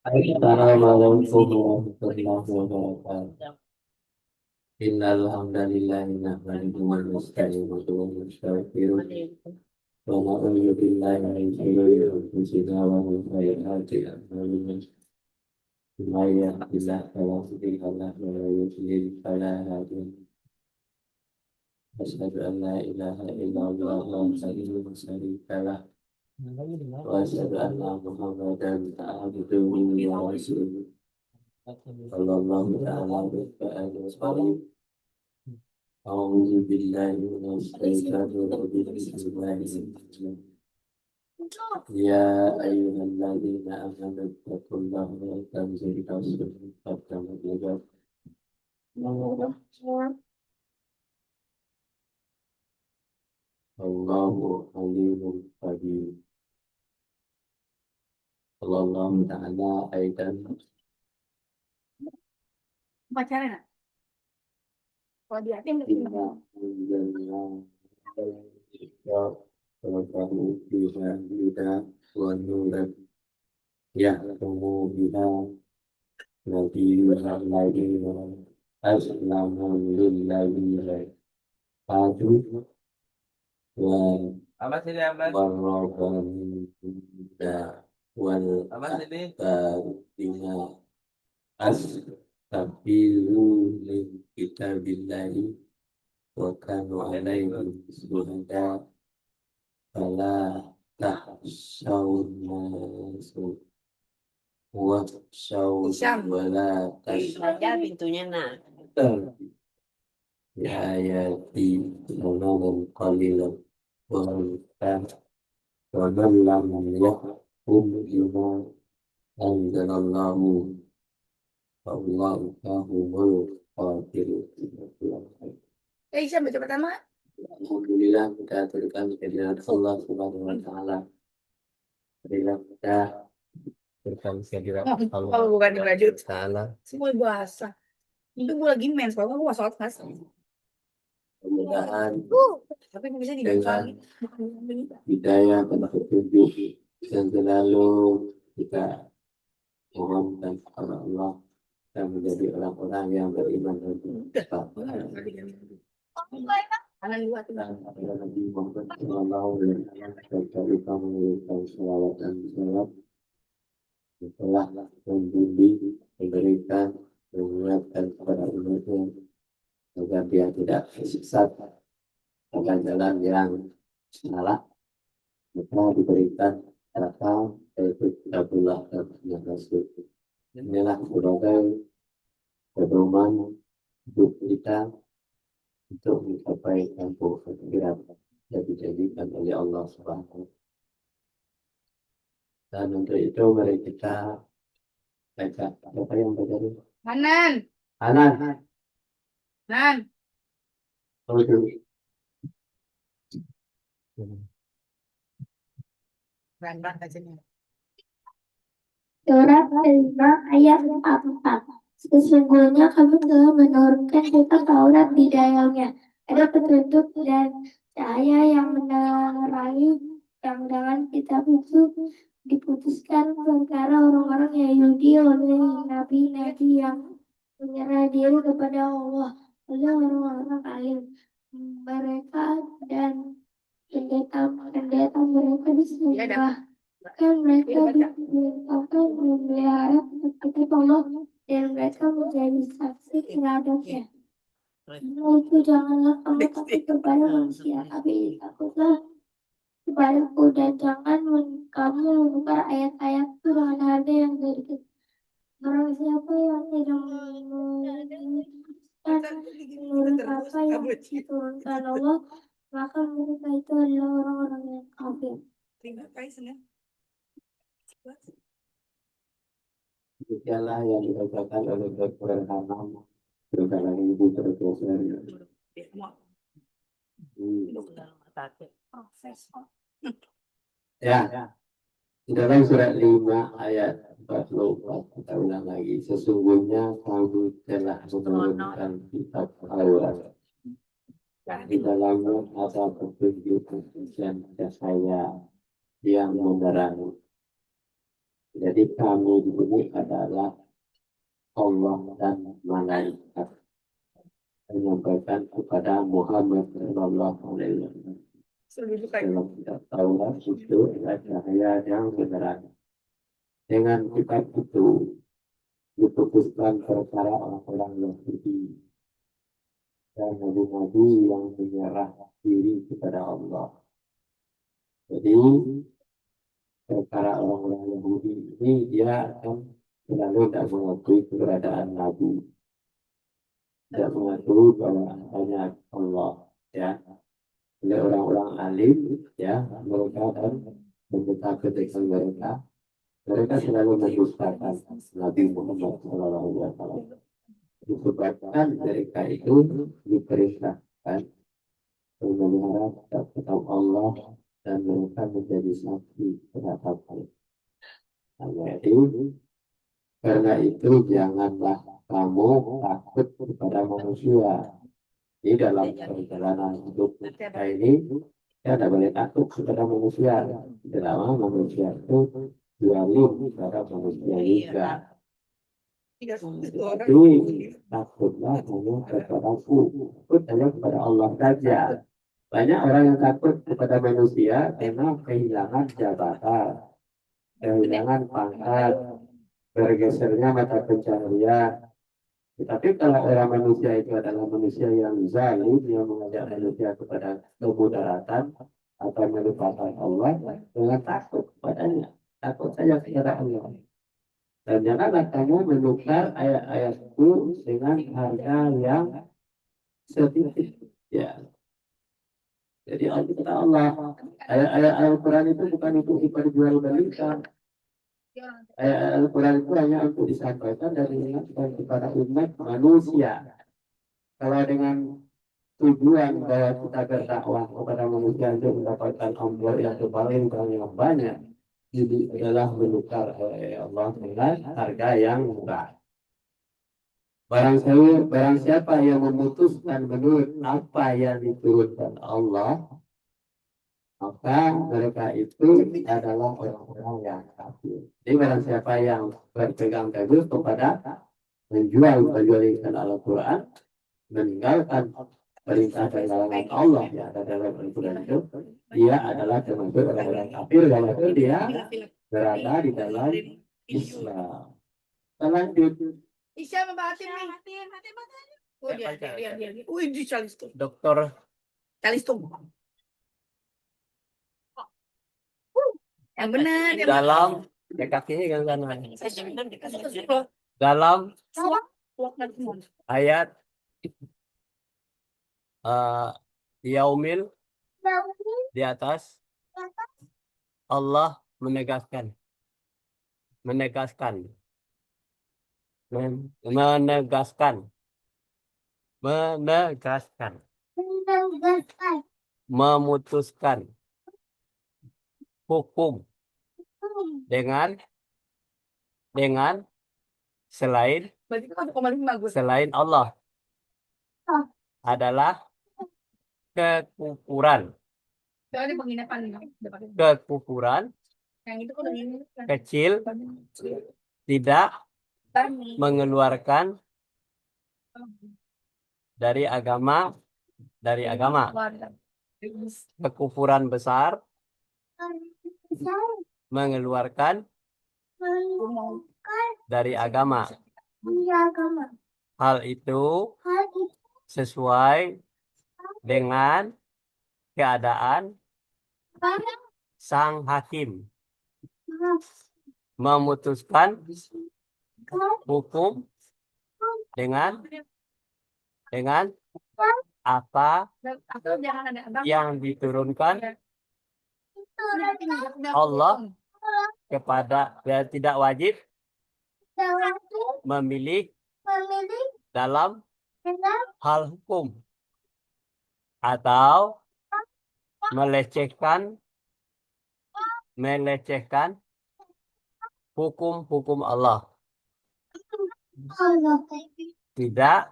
Assalamualaikum warahmatullahi wabarakatuh. Innal hamdalillah nahmaduhu wa nasta'inuhu wa nastaghfiruh wa na'udzu billahi min shururi anfusina wa min sayyiati a'malina. May yahdihillahu fala mudilla lahu wa may yudlil fala hadiya lahu. Asyhadu an la ilaha illallah wahdahu la syarika lahu wa asyhadu anna Muhammadan abduhu wa rasuluh. Sallallahu ta'ala alaihi wa sallam. أعوذ بالله من الشيطان الرجيم بسم الله الرحمن الرحيم يا أيها الذين آمنوا اتقوا الله ولتنظر نفس ما قدمت لغد الله عليم خبير قال الله تعالى أيضا Pacaran kalau di hati إنا أنزلنا الكتاب وكانوا فيها هدى ونورا يحكم بها نبينا الذين أسلموا للذين هادوا Apa sih ini Ahmad? والرهبان Apa sih ini? والأحبار أستغفروا من كتاب الله وكانوا عليه شهداء فلا تخشوا الناس واخشوا ولا aja pintunya nah. تشتروا بآياتي ثمنا قليلا ومن لم يحكم بما أنزل الله فأولئك هم الخاسرون. Isya baca pertama. Alhamdulillah kita aturkan kehadirat Allah Subhanahu wa taala. Alhamdulillah kita aturkan kehadirat Allah. Kalau bukan di baju Taala. semua bahasa. Itu gue lagi mens, kalau gue sholat nggak sih. Mudah-mudahan Tapi nggak bisa dengan dibaca. hidayah dan petunjuk dan selalu kita mohonkan kepada Allah dan menjadi orang-orang yang beriman dan bertakwa. Kanan dua tuh. Dan kepada Nabi Muhammad Sallallahu Alaihi Wasallam serta kita mengucapkan salawat dan salam setelah membimbing, memberikan, mengingatkan kepada umatnya agar dia tidak tersesat pada jalan yang salah, maka diberikan kata yaitu kitabullah dan sunnah Rasul. Inilah sebagai pedoman hidup kita untuk mencapai tempuh akhirat yang dijadikan oleh Allah Subhanahu. Dan untuk itu mari kita baca apa yang baca dulu. Kanan. Kanan. Kanan. Berantak aja nih. Surat Al-Baqarah ayat 4. Sesungguhnya kami telah menurunkan kitab Taurat di dalamnya. Ada petunjuk dan cahaya yang menerangi yang dengan kitab itu diputuskan perkara orang-orang Yahudi oleh nabi-nabi yang menyerah diri kepada Allah oleh orang-orang alim mereka dan pendeta mereka disembah. Bahkan mereka diperintahkan memelihara kitab Allah dan mereka menjadi saksi terhadapnya. Karena itu janganlah kamu takut kepada manusia, tapi takutlah kepadaku dan jangan kamu menukar ayat-ayatku dengan harga yang sedikit. Barang siapa yang tidak menurut apa yang diturunkan Allah, maka mereka itu adalah orang-orang yang kafir. Demikianlah yang dibacakan oleh Dr. Hanam bersama Ibu Profesor. Ya, di dalam surat 5 ayat 44 kita ulang lagi. Sesungguhnya kami telah menurunkan kitab Taurat. Di dalamnya ada petunjuk dan cahaya yang menerangi. Jadi Jadi kami di sini adalah Allah dan malaikat menyampaikan kepada Muhammad Sallallahu Alaihi Wasallam. Selalu kayak Dalam kitab Taurat itu adalah cahaya yang beneran. Dengan kitab itu diputuskan perkara orang-orang Yahudi dan nabi-nabi yang menyerah diri kepada Allah. Jadi perkara orang-orang Yahudi ini dia akan selalu tidak mengakui keberadaan Nabi, tidak mengakui bahwa hanya Allah, ya. Oleh orang-orang alim, ya, mereka dan mendekat ketika mereka selalu mendustakan Nabi Muhammad SAW. Disebabkan mereka itu diperintahkan memelihara kitab Allah dan mereka menjadi saksi terhadap Allah. Jadi karena itu janganlah kamu takut kepada manusia. Di dalam perjalanan hidup kita ini, kita tidak boleh takut kepada manusia. Selama manusia itu zalim kepada manusia juga. Jadi takutlah hanya kepadaku, takut hanya kepada Allah saja. Banyak orang yang takut kepada manusia karena kehilangan jabatan, kehilangan pangkat, bergesernya mata pencaharian. Tetapi kalau orang manusia itu adalah manusia yang zalim, yang mengajak manusia kepada kemudaratan atau melupakan Allah, jangan takut kepadanya. Takut saja kepada Allah. Dan janganlah kamu menukar ayat-ayat itu dengan harga yang sedikit. Ya. Jadi kata Allah, ayat-ayat Al-Quran itu bukan untuk diperjualbelikan. Al-Quran itu hanya untuk disampaikan dan diingatkan kepada umat manusia. Kalau dengan tujuan bahwa kita berdakwah kepada manusia untuk mendapatkan ampun yang paling banyak, jadi adalah menukar Allah dengan harga yang murah. Barang siapa yang memutuskan menurut apa yang diturunkan Allah, maka mereka itu adalah orang-orang yang kafir. Jadi barang siapa yang berpegang teguh kepada menjual-belikan Al-Quran, meninggalkan perintah dari kalangan Allah yang ada dalam Al-Quran itu, dia adalah termasuk orang-orang kafir, walaupun dia berada di dalam Islam. Lanjut. Isya membahatin nih. Oh dia. Wih di Calistung. Dokter Calistung. Yang benar. dalam kakinya yang sana. Dalam ayat yaumil di atas Allah menegaskan memutuskan hukum dengan selain Allah adalah kekufuran kecil, tidak mengeluarkan dari agama. Kekufuran besar mengeluarkan dari agama. Hal itu sesuai dengan keadaan sang hakim memutuskan hukum dengan apa yang diturunkan Allah kepada, dan tidak wajib memilih dalam hal hukum atau melecehkan hukum-hukum Allah, tidak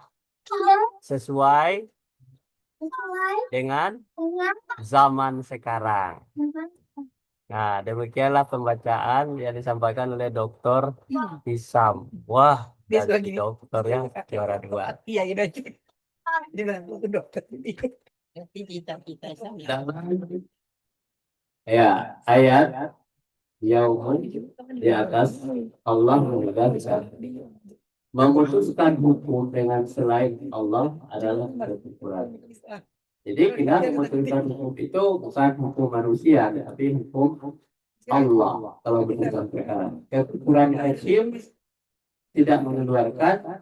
sesuai dengan zaman sekarang. Nah, demikianlah pembacaan yang disampaikan oleh Dokter Hisam. Wah, Dia jadi lagi dokter ya juara 2. iya iya dia bilang ke dokter nanti kita sama Ya, ayat yaumun di atas Allah menegaskan memutuskan hukum dengan selain Allah adalah kekufuran. Jadi kita memutuskan hukum itu bukan hukum manusia, tapi hukum Allah. Kalau memutuskan perkara, kekufuran kecil tidak mengeluarkan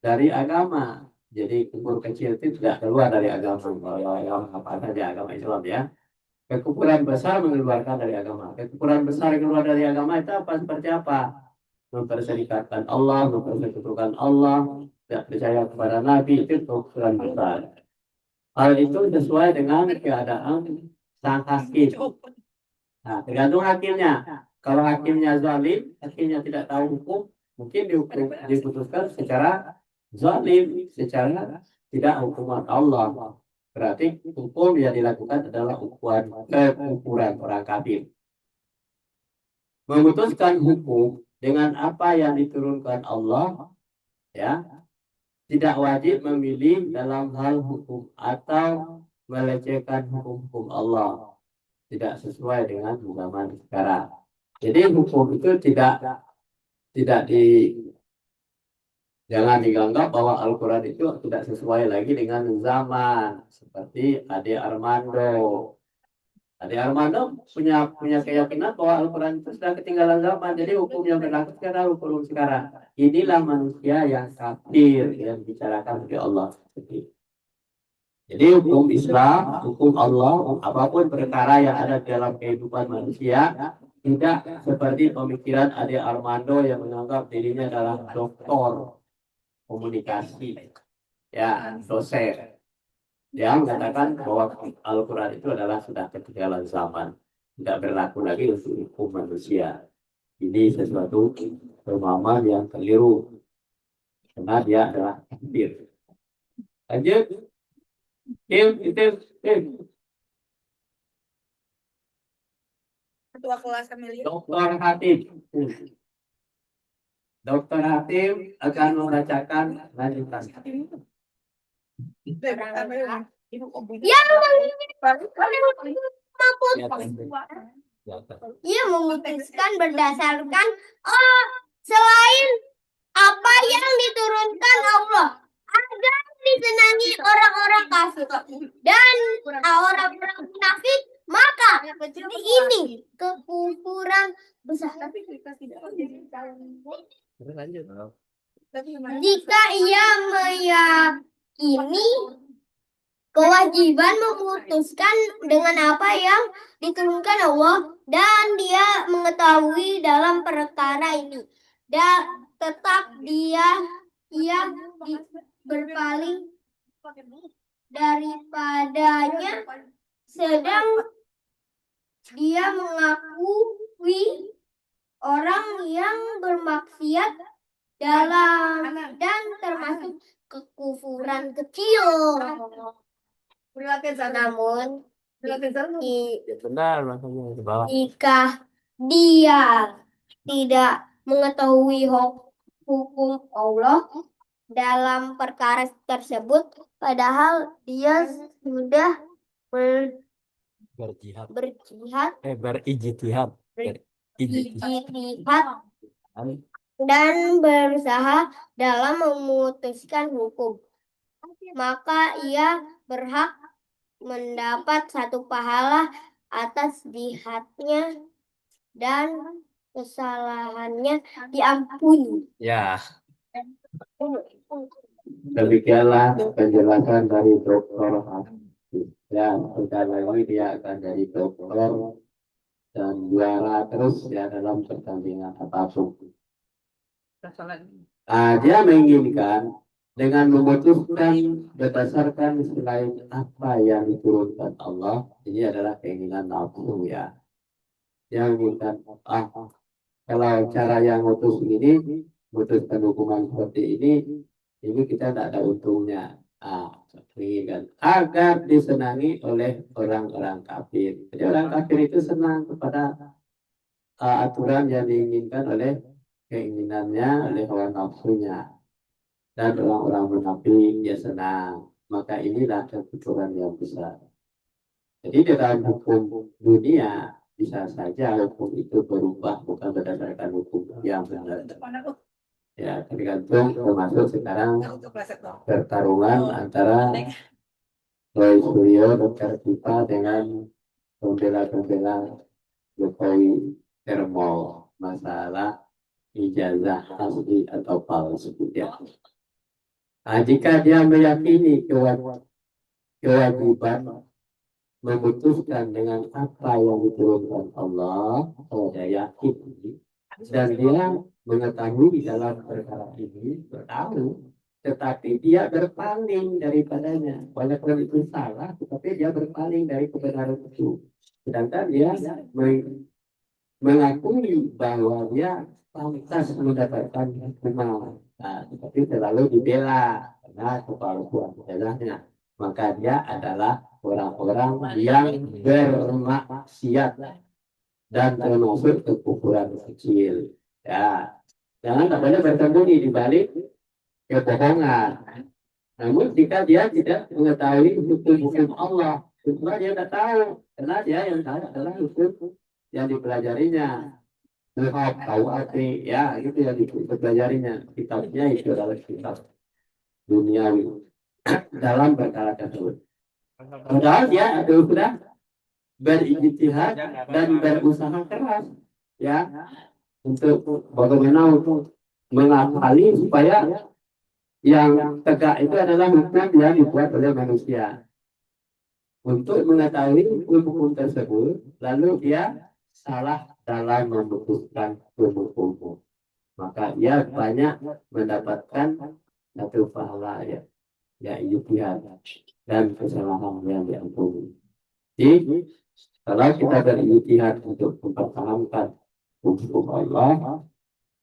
dari agama. Jadi kufur kecil itu tidak keluar dari agama. Kalau agama apa saja agama Islam ya. Kekufuran besar mengeluarkan dari agama. Kekufuran besar keluar dari agama itu apa? Seperti apa? Memperserikatkan Allah, mempersekutukan Allah, tidak percaya kepada Nabi itu kekufuran besar. Hal itu sesuai dengan keadaan sang hakim. Nah, tergantung hakimnya. Kalau hakimnya zalim, hakimnya tidak tahu hukum, mungkin diputuskan secara zalim, secara tidak hukuman Allah. Berarti hukum yang dilakukan adalah kekufuran orang kafir. Memutuskan hukum dengan apa yang diturunkan Allah, ya, tidak wajib memilih dalam hal hukum atau melecehkan hukum Allah. Tidak sesuai dengan zaman sekarang. Jadi hukum itu tidak jangan dianggap bahwa Al-Quran itu tidak sesuai lagi dengan zaman. Seperti Ade Armando. Ade Armando punya keyakinan bahwa Al-Quran itu sudah ketinggalan zaman. Jadi hukum yang berlaku sekarang hukum sekarang. Inilah manusia yang kafir yang dibicarakan oleh Allah. Jadi hukum Islam, hukum Allah, apapun perkara yang ada dalam kehidupan manusia, tidak seperti pemikiran Ade Armando yang menganggap dirinya adalah doktor komunikasi, ya dosen. Dia mengatakan bahwa Al-Quran itu adalah sudah ketinggalan zaman, tidak berlaku lagi untuk hukum manusia. Ini sesuatu pemahaman yang keliru, karena dia adalah kafir. Lanjut, ketua kelas Amelia Dokter Hatim. Dokter Hatim akan membacakan lanjutan. Ia memutuskan berdasarkan selain apa yang diturunkan Allah agar disenangi orang-orang kafir dan orang-orang munafik, maka ini kekufuran besar. Jika ia meyakini kewajiban memutuskan dengan apa yang diturunkan Allah dan dia mengetahui dalam perkara ini, dan tetap ia berpaling daripadanya, sedang dia mengakui orang yang bermaksiat dalam dan termasuk kekufuran kecil. Namun Benar, makanya di bawah. jika dia tidak mengetahui hukum Allah dalam perkara tersebut, padahal dia sudah Berjihad. berijtihad Berijtihad. dan berusaha dalam memutuskan hukum, maka ia berhak mendapat satu pahala atas jihadnya dan kesalahannya diampuni. Ya, demikianlah penjelasan dari Dokter Hatim. Ya, sebentar lagi dia akan jadi dokter dan juara terus ya dalam pertandingan apapun. Dia menginginkan dengan memutuskan berdasarkan selain apa yang diturunkan Allah, ini adalah keinginan nafsu ya. Yang menginginkan kalau cara yang mutus ini, mutuskan hukuman seperti ini kita tidak ada untungnya. Kafir kan agar disenangi oleh orang-orang kafir. Jadi orang kafir itu senang kepada aturan yang diinginkan oleh keinginannya, oleh hawa nafsunya. Dan orang-orang munafik dia senang. Maka inilah kebetulan yang besar. Jadi dalam hukum dunia bisa saja hukum itu berubah bukan berdasarkan hukum yang benar. Ya, tergantung termasuk sekarang pertarungan antara Roy Suryo, Dr. Tipa dengan pembela-pembela Jokowi Hermol masalah ijazah asli atau palsu ya. Nah, jika dia meyakini kewajiban memutuskan dengan apa yang diturunkan Allah, dia yakin dan dia mengetahui dalam perkara ini bertahu, tetapi dia berpaling daripadanya. Banyak orang itu salah, tetapi dia berpaling dari kebenaran itu. Sedangkan dia mengakui bahwa dia pantas mendapatkan hukuman. Nah, tetapi selalu dibela karena kepalsuan ijazahnya. Maka dia adalah orang-orang yang bermaksiat dan termasuk kekufuran kecil. Ya, jangan tak banyak bersembunyi di balik kebohongan. Namun jika dia tidak mengetahui hukum-hukum Allah, cuma dia tidak tahu, karena dia yang tahu adalah hukum yang dipelajarinya. Tahu arti, ya itu yang dipelajarinya. Kitabnya itu adalah kitab duniawi dalam perkara tersebut. Padahal dia sudah berijtihad dan berusaha keras, ya, untuk bagaimana untuk menghafali supaya yang tegak itu adalah hukum yang dibuat oleh manusia. Untuk mengetahui hukum tersebut, lalu dia salah dalam memutuskan hukum. Maka dia banyak mendapatkan satu pahala ya ijtihad dan kesalahan yang diampuni. Jadi kalau kita berijtihad untuk mempertahankan hukum Allah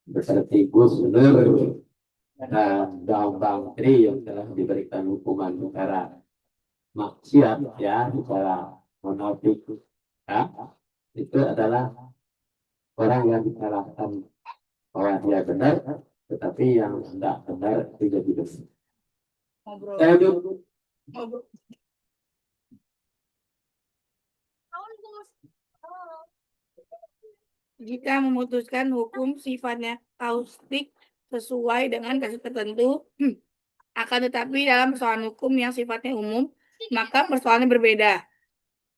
seperti Gus Nur dan Bang Tri yang telah diberikan hukuman perkara maksiat ya secara munafik ya, itu adalah orang yang disalahkan bahwa dia benar tetapi yang tidak benar tidak benar. Jika memutuskan hukum sifatnya kaustik sesuai dengan kasus tertentu, akan tetapi dalam persoalan hukum yang sifatnya umum, maka persoalannya berbeda.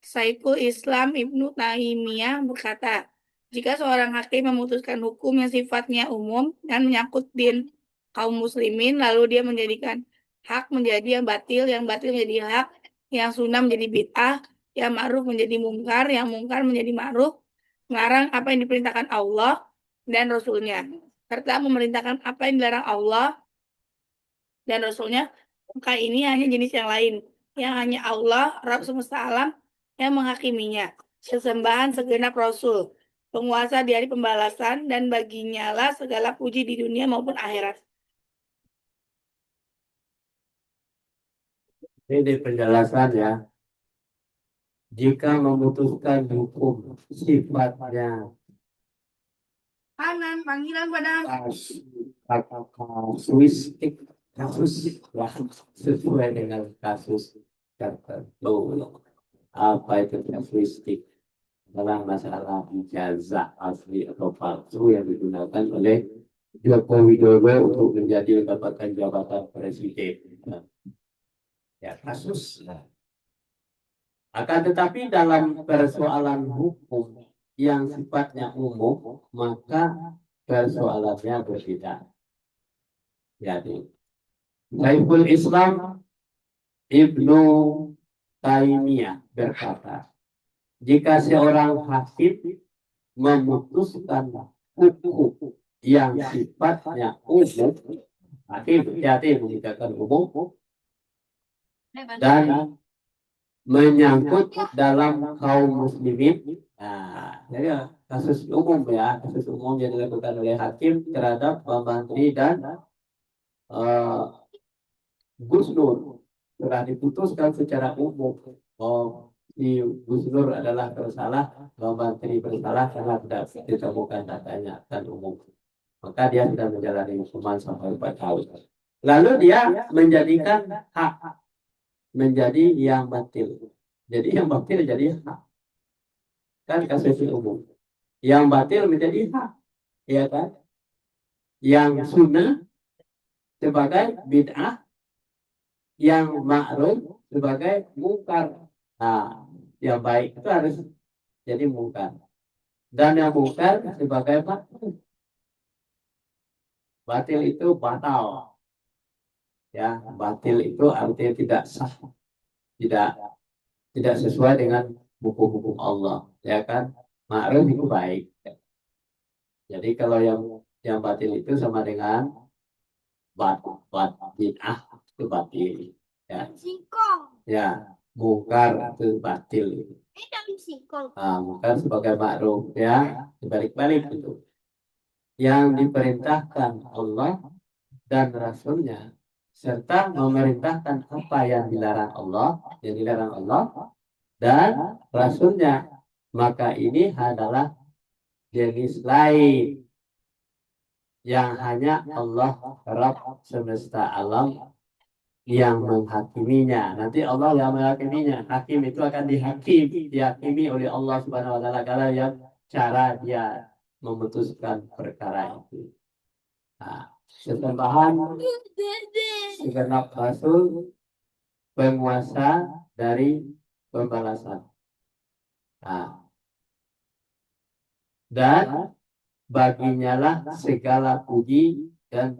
Syekhul Islam Ibnu Taimiyah berkata, jika seorang hakim memutuskan hukum yang sifatnya umum dan menyangkut din kaum muslimin, lalu dia menjadikan hak menjadi yang batil menjadi hak, yang sunnah menjadi bid'ah, yang ma'ruf menjadi mungkar, yang mungkar menjadi ma'ruf, melarang apa yang diperintahkan Allah dan Rasulnya, serta memerintahkan apa yang dilarang Allah dan Rasulnya, maka ini hanya jenis yang lain, yang hanya Allah, Rabb semesta alam, yang menghakiminya. Sesembahan segenap Rasul, penguasa di hari pembalasan, dan baginya lah segala puji di dunia maupun akhirat. Ini penjelasan ya. Jika memutuskan hukum sifatnya Kanan, panggilan pada kasuistik, kasus sesuai dengan kasus tertentu. Apa itu kasuistik? Adalah masalah ijazah asli atau palsu yang digunakan oleh Joko Widodo untuk mendapatkan jabatan presiden. Ya, kasus. Akan tetapi dalam persoalan hukum yang sifatnya umum, maka persoalannya berbeda. Jadi, Syekhul Islam Ibnu Taimiyah berkata, jika seorang hakim memutuskan hukum yang sifatnya umum, hakim mengucapkan umum dan menyangkut dalam kaum muslimin. Nah, jadi kasus umum ya, kasus umum yang dilakukan oleh hakim terhadap Bambang Tri dan Gus Nur. telah diputuskan secara umum bahwa si Gus Nur adalah bersalah, Bang Bantri bersalah karena tidak ditemukan datanya dan umum. Maka dia sudah menjalani hukuman sampai 4 tahun. Lalu dia menjadikan hak menjadi yang batil. Jadi yang batil jadi hak. Kan kasus umum. Yang batil menjadi hak. Ya kan? Yang sunnah sebagai bid'ah, yang ma'ruf sebagai mungkar. Nah, yang baik itu harus jadi mungkar. Dan yang mungkar sebagai batil. Batil itu batal. Ya, batil itu artinya tidak sah, tidak tidak sesuai dengan hukum-hukum Allah, ya kan? Ma'ruf itu baik. Jadi kalau yang batil itu sama dengan bid'ah itu batil. Ya, Singkong. ya, mungkar itu batil. Daun singkong. Mungkar sebagai ma'ruf, ya, dibalik-balik itu. Yang diperintahkan Allah dan Rasulnya serta memerintahkan apa yang dilarang Allah, dan Rasulnya, maka ini adalah jenis lain yang hanya Allah Rabb semesta alam yang menghakiminya. Nanti Allah yang menghakiminya. Hakim itu akan dihakimi oleh Allah Subhanahu wa taala kalau yang cara dia memutuskan perkara itu. Nah, sesembahan segenap Rasul penguasa dari pembalasan. Nah, dan baginya lah segala puji dan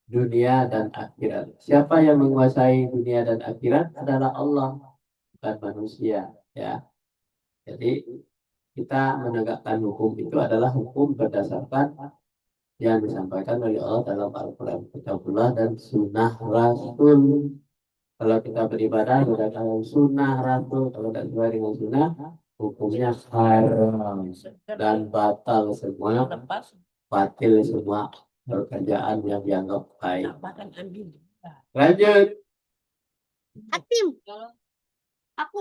dunia dan akhirat. Siapa yang menguasai dunia dan akhirat adalah Allah, bukan manusia. Ya, jadi kita menegakkan hukum itu adalah hukum berdasarkan yang disampaikan oleh Allah dalam Al-Quran, Kitabullah dan Sunnah Rasul. Kalau kita beribadah berdasarkan Sunnah Rasul, kalau tidak sesuai dengan Sunnah, hukumnya haram dan batal semua, batil semua pekerjaan yang dianggap baik. Lanjut. Atim. Aku.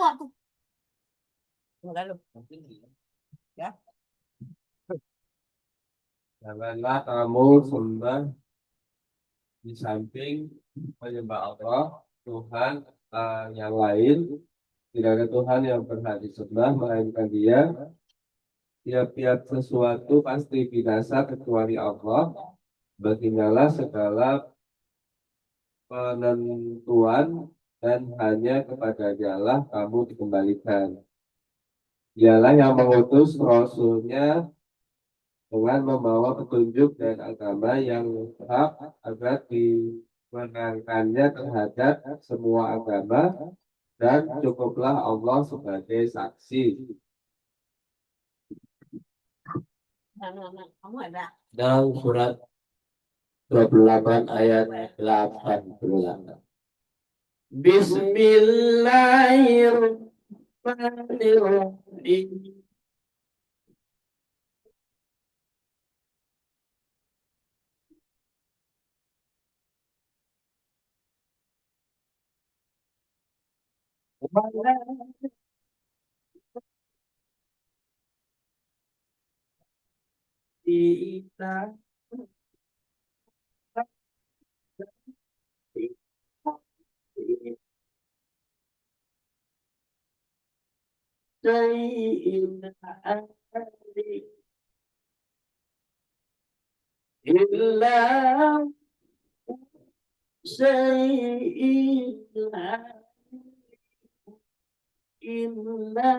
Janganlah kamu sembah di samping menyembah Allah, Tuhan yang lain. Tidak ada Tuhan yang berhak disembah melainkan Dia. Tiap-tiap sesuatu pasti binasa kecuali Allah. Baginyalah segala penentuan dan hanya kepadanya lah kamu dikembalikan. Dialah yang mengutus Rasulnya dengan membawa petunjuk dan agama yang hak agar dimenangkannya terhadap semua agama, dan cukuplah Allah sebagai saksi. Dalam surat 28 ayat 88. Bismillahirrahmanirrahim. Kita illa illa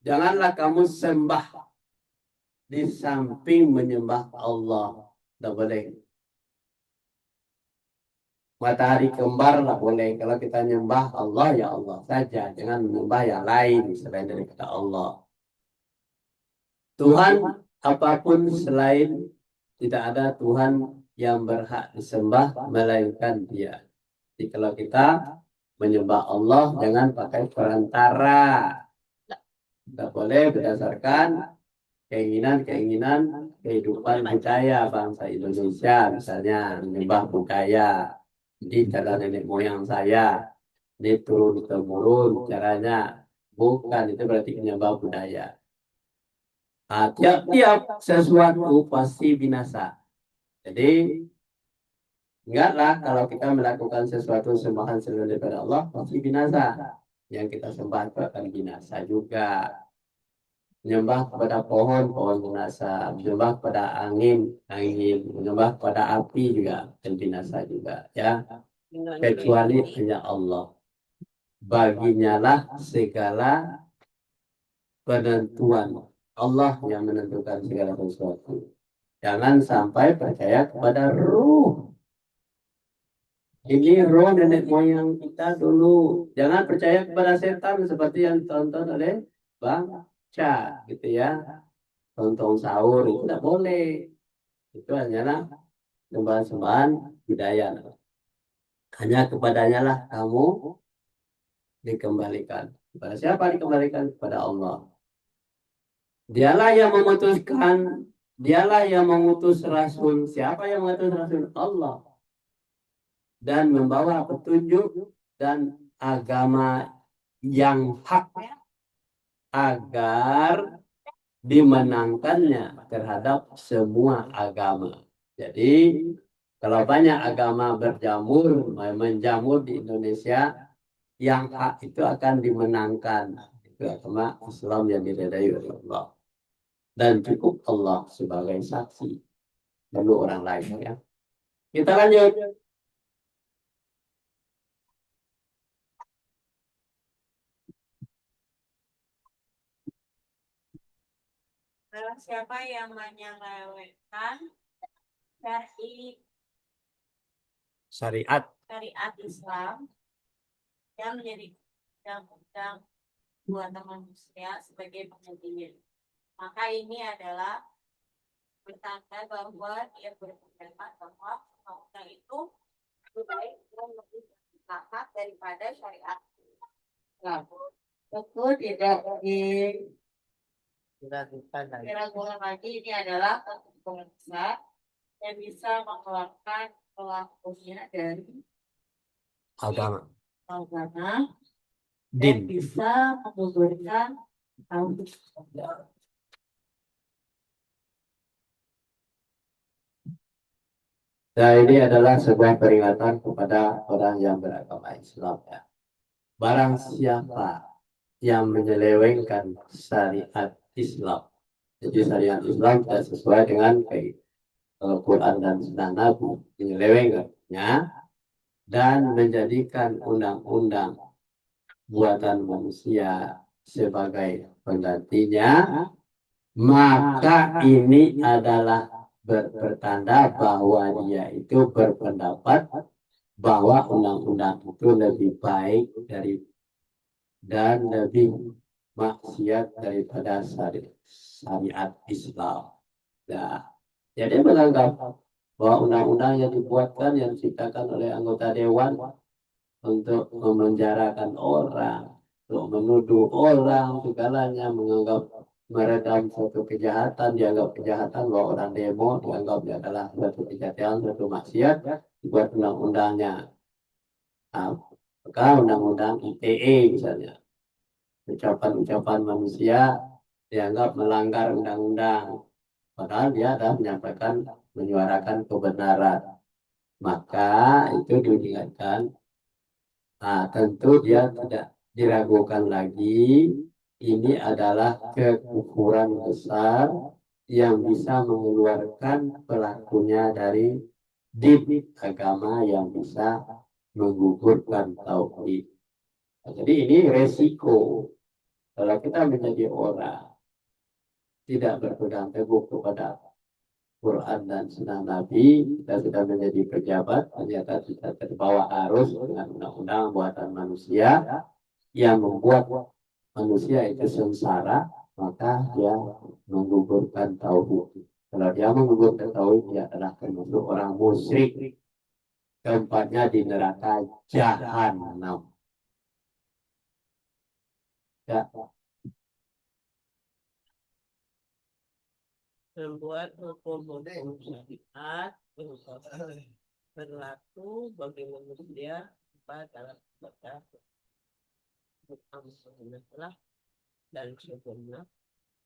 Janganlah kamu sembah di samping menyembah Allah. Tidak boleh. Matahari kembar lah boleh. Kalau kita nyembah Allah, ya Allah saja. Jangan menyembah yang lain selain daripada Allah. Tuhan apapun selain, tidak ada Tuhan yang berhak disembah melainkan Dia. Jadi kalau kita menyembah Allah, jangan pakai perantara. Tidak boleh berdasarkan keinginan kehidupan budaya bangsa Indonesia, misalnya menyembah budaya. Jadi cara nenek moyang saya ini turun temurun caranya, bukan, itu berarti menyembah budaya. Tiap-tiap sesuatu pasti binasa. Jadi ingatlah, kalau kita melakukan sesuatu sembahan selain daripada Allah pasti binasa. Yang kita sembah itu akan binasa juga. Menyembah kepada pohon binasa, menyembah kepada angin, menyembah kepada api juga dan binasa juga, ya. Kecuali hanya Allah. Baginya lah segala penentuan. Allah yang menentukan segala sesuatu. Jangan sampai percaya kepada ruh. Ini roh nenek moyang kita dulu. Jangan percaya kepada setan seperti yang ditonton oleh Bang Ca, gitu ya. Tonton sahur itu tidak boleh. Itu hanyalah sembahan-sembahan budaya. Hanya kepadanya lah kamu dikembalikan. Kepada siapa dikembalikan? Kepada Allah. Dialah yang memutuskan, dialah yang mengutus Rasul. Siapa yang mengutus Rasul? Allah. Dan membawa petunjuk dan agama yang hak agar dimenangkannya terhadap semua agama. Jadi kalau banyak agama berjamur, menjamur di Indonesia, yang hak itu akan dimenangkan. Itu agama Islam yang diridai oleh Allah. Dan cukup Allah sebagai saksi. Perlu orang lain, ya. Kita lanjut. Barang siapa yang menyelewengkan Syariat syariat Islam yang menjadi undang-undang buatan manusia sebagai penggantinya, maka ini adalah bertanda bahwa dia berpendapat bahwa undang-undang itu lebih baik dan lebih bermanfaat daripada syariat. Nah, tentu tidak diragukan lagi, ini adalah ketentuan besar yang bisa mengeluarkan pelakunya dari agama, dan din. bisa menggugurkan tauhid. Nah, ini adalah sebuah peringatan kepada orang yang beragama Islam, ya. Barang siapa yang menyelewengkan syariat Islam, jadi syariat Islam tidak sesuai dengan Al-Quran dan Sunnah Nabi, menyelewengkannya dan menjadikan undang-undang buatan manusia sebagai penggantinya, maka ini adalah bertanda bahwa dia itu berpendapat bahwa undang-undang itu lebih baik dari dan lebih maksiat daripada syariat Islam. Nah, jadi menganggap bahwa undang-undang yang dibuatkan, yang diciptakan oleh anggota dewan untuk memenjarakan orang, untuk menuduh orang segalanya, menganggap meredam suatu kejahatan, dianggap kejahatan, bahwa orang demo dianggapnya adalah suatu kejahatan, suatu maksiat, dibuat undang-undangnya. Nah, maka undang-undang ITE misalnya, ucapan-ucapan manusia dianggap melanggar undang-undang, padahal dia adalah menyampaikan, menyuarakan kebenaran. Maka itu diingatkan, tentu dia tidak diragukan lagi. Ini adalah kekufuran besar yang bisa mengeluarkan pelakunya dari din agama yang bisa menggugurkan tauhid. Nah, jadi ini resiko kalau kita menjadi orang tidak berpegang teguh kepada Quran dan Sunnah Nabi, kita sudah menjadi pejabat, ternyata kita terbawa arus dengan undang-undang buatan manusia yang membuat manusia itu sengsara, maka dia menggugurkan tauhid. Kalau dia menggugurkan tauhid, dia adalah termasuk orang musyrik. Tempatnya di neraka jahanam. Ya, Membuat hukum-hukum syariat berlaku bagi manusia dalam batas hukum dan sebelumnya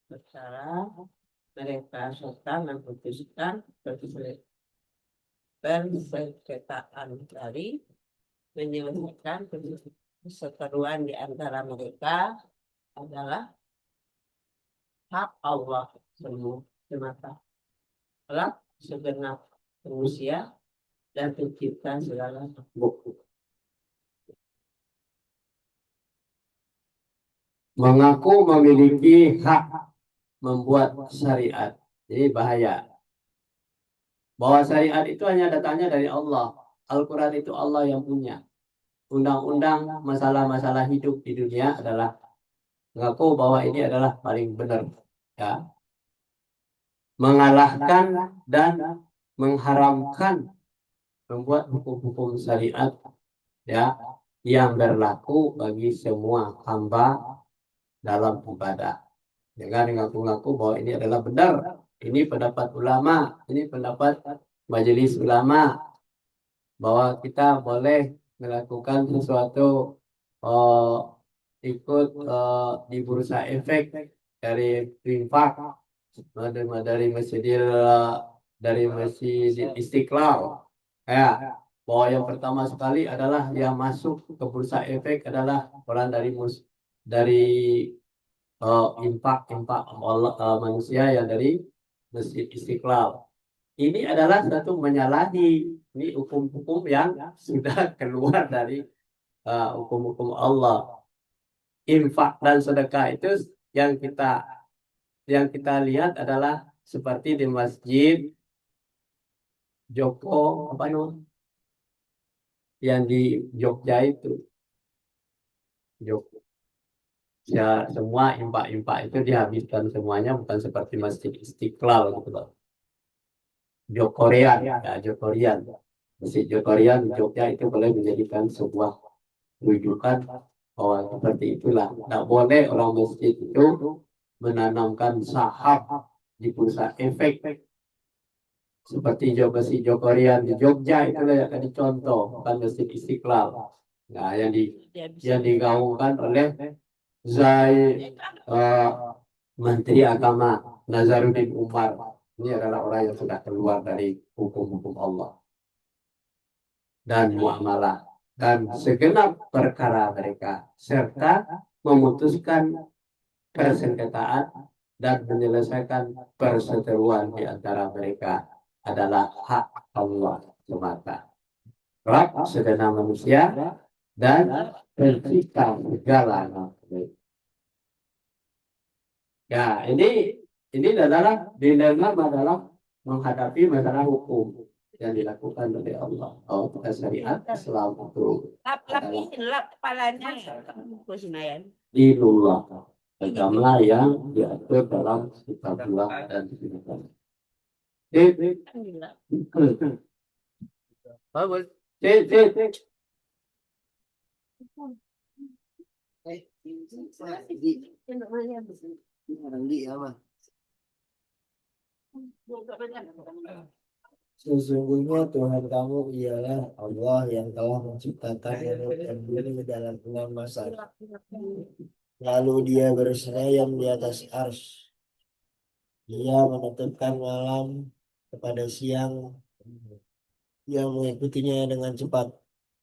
secara mereka serta memutuskan persengketaan dari menyelesaikan perseteruan di antara mereka adalah hak Allah semata. Allah segenap manusia dan pencipta segala makhluk. mengaku memiliki hak membuat syariat. Jadi bahaya. Bahwa syariat itu hanya datangnya dari Allah. Al-Quran itu Allah yang punya. Undang-undang masalah-masalah hidup di dunia adalah mengaku bahwa ini adalah paling benar. Ya. Mengalahkan dan mengharamkan membuat hukum-hukum syariat ya yang berlaku bagi semua hamba dalam ibadah. Dengan mengaku-ngaku bahwa ini adalah benar, ini pendapat ulama, ini pendapat majelis ulama, bahwa kita boleh melakukan sesuatu ikut di bursa efek dari infak dari masjid Istiqlal. Ya, bahwa yang pertama sekali adalah yang masuk ke bursa efek adalah orang dari impak manusia yang dari Masjid Istiqlal. Ini adalah satu menyalahi ini hukum-hukum yang sudah keluar dari hukum-hukum Allah. Infak dan sedekah itu yang kita lihat adalah seperti di Masjid Joko apa namanya yang di Jogja itu. Ya, semua impak-impak itu dihabiskan semuanya, bukan seperti Masjid Istiqlal gitu loh. Jokorian, ya Jokorian. Masjid Jokorian di Jogja itu boleh menjadikan sebuah rujukan bahwa seperti itulah. Tidak boleh orang masjid itu menanamkan saham di bursa efek seperti Masjid Jokorian di Jogja itulah yang akan dicontoh, bukan Masjid Istiqlal. Nah, yang digaungkan oleh Menteri Agama Nazaruddin Umar. Ini adalah orang yang sudah keluar dari hukum-hukum Allah dan muamalah dan segenap perkara mereka, serta memutuskan persengketaan dan menyelesaikan perseteruan di antara mereka adalah hak Allah semata. Hak segenap manusia dan pencipta segala makhluk. Ya, ini adalah dilema adalah menghadapi masalah hukum yang dilakukan oleh Allah. Oh, syariat Islam itu Lap kepalanya dinullah agama yang diatur dalam kitabullah dan sunnah. Sesungguhnya Tuhan kamu ialah Allah yang telah menciptakan langit dan bumi dalam 6 masa. Lalu dia bersemayam di atas arsy. Dia menetapkan malam kepada siang yang mengikutinya dengan cepat.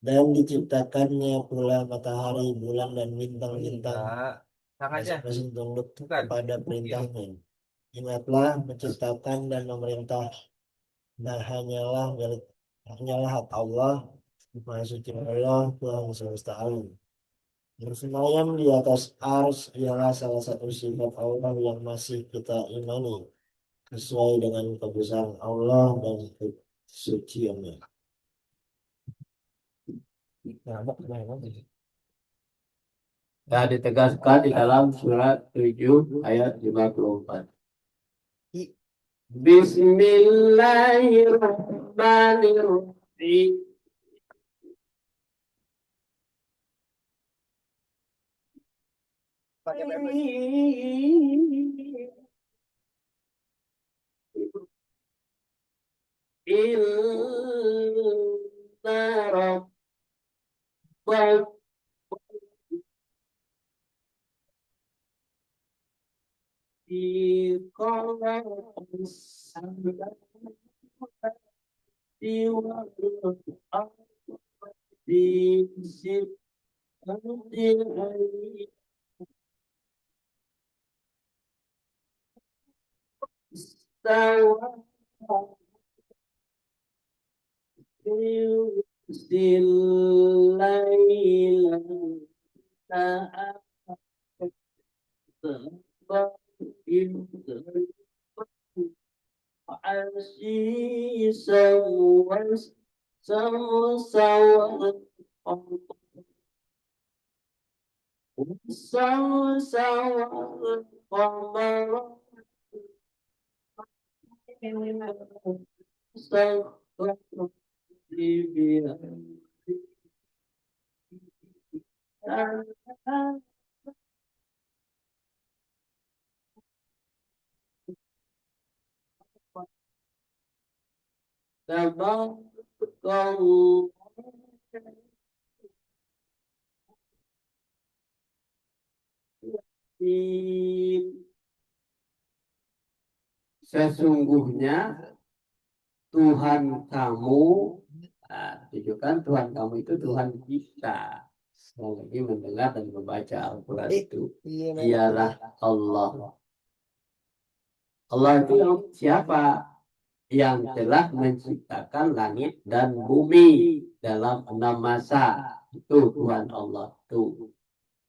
Dan diciptakannya pula matahari, bulan, dan bintang-bintang masing-masing tunduk kepada perintahnya. Ingatlah menciptakan dan memerintah. Nah, hanyalah hak Allah Maha suci Allah Tuhan semesta alam. Bersemayam di atas ars ialah salah satu sifat Allah yang masih kita imani sesuai dengan kebesaran Allah dan kesuciannya. Ya, ditegaskan di dalam surat 7 ayat 54. Bismillahirrahmanirrahim. Inna rabbak di qalam di sifatil istawa Silailan Sesungguhnya Tuhan kamu, tunjukkan Tuhan kamu itu Tuhan kita. Sekali lagi mendengar dan membaca Al-Quran itu ialah Allah. Allah itu siapa? Yang telah menciptakan langit dan bumi dalam 6 masa. Itu Tuhan Allah itu.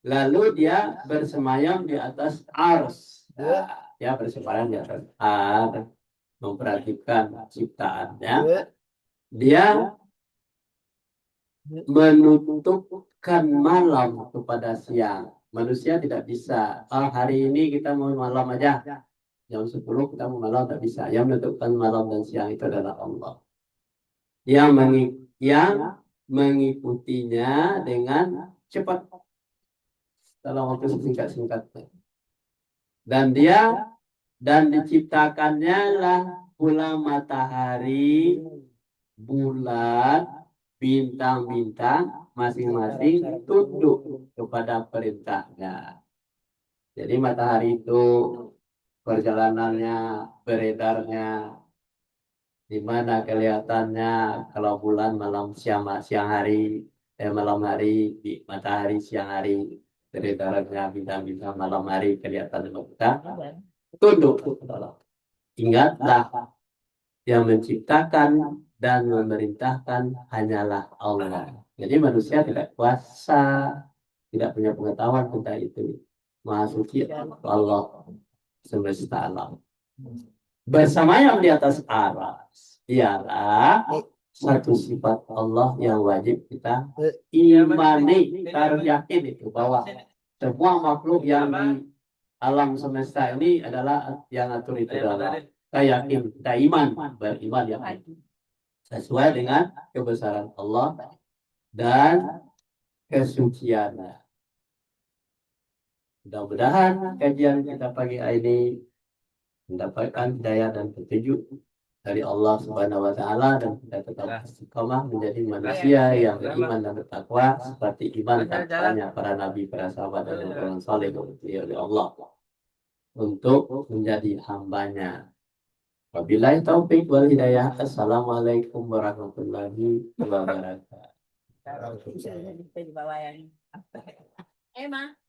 Lalu dia bersemayam di atas ars. Dia bersemayam di atas ars, memperhatikan ciptaannya. Dia menutupkan malam kepada siang. Manusia tidak bisa, hari ini kita mau malam aja. Jam 10 kita mau malam, tidak bisa. Yang menutupkan malam dan siang itu adalah Allah. Yang mengikutinya dengan cepat dalam waktu singkat-singkatnya. Dan diciptakannya lah pula matahari, bulan, bintang-bintang masing-masing tunduk kepada perintahnya. Jadi matahari itu perjalanannya, beredarnya, di mana kelihatannya kalau bulan malam siang hari, malam hari, di matahari siang hari, beredarnya bintang-bintang malam hari kelihatan kita tunduk. Ingatlah, yang menciptakan dan memerintahkan hanyalah Allah. Jadi manusia tidak kuasa, tidak punya pengetahuan tentang itu. Maha suci Allah semesta alam. Bersemayam di atas aras ialah satu sifat Allah yang wajib kita imani. Kita harus yakin itu bahwa semua makhluk yang di alam semesta ini adalah yang atur itu adalah kita yakin, kita beriman yang sesuai dengan kebesaran Allah dan kesuciannya. Mudah-mudahan kajian kita pagi ini mendapatkan hidayah dan petunjuk dari Allah Subhanahu wa taala, dan kita tetap istiqomah menjadi manusia yang beriman dan bertakwa seperti iman dan takwanya para nabi, para sahabat dan orang saleh oleh Allah untuk menjadi hambanya. Wabillahi taufik wal hidayah. Assalamualaikum warahmatullahi wabarakatuh. Emma.